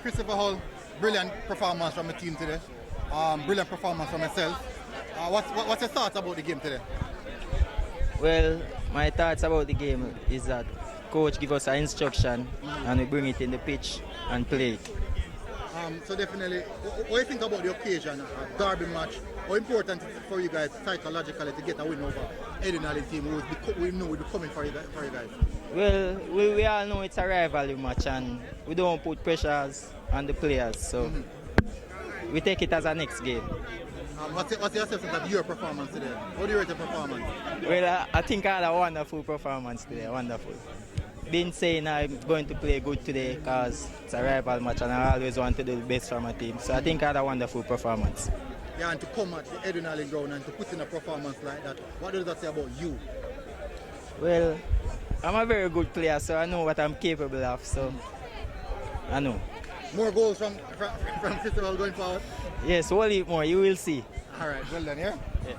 Christopher Hull, brilliant performance from the team today. Brilliant performance from myself. What's your thoughts about the game today? Well, my thoughts about the game is that coach give us an instruction and we bring it in the pitch and play it. So definitely, what do you think about the occasion, a derby match? How important is it for you guys psychologically to get a win over Edwin and his team who we know will be coming for you guys? Well, we all know it's a rivalry match and we don't put pressures on the players, so we take it as a next game. What's your assessment of your performance today? How do you rate your performance? Well, I think I had a wonderful performance today, wonderful. Been saying I'm going to play good today because it's a rival match and I always want to do the best for my team. So I think I had a wonderful performance. Yeah, and to come at the Edwin Allen ground and to put in a performance like that, what does that say about you? Well, I'm a very good player, so I know what I'm capable of, so I know. More goals from Festival going forward? Yes, only more, you will see. All right, well done, yeah? Yeah.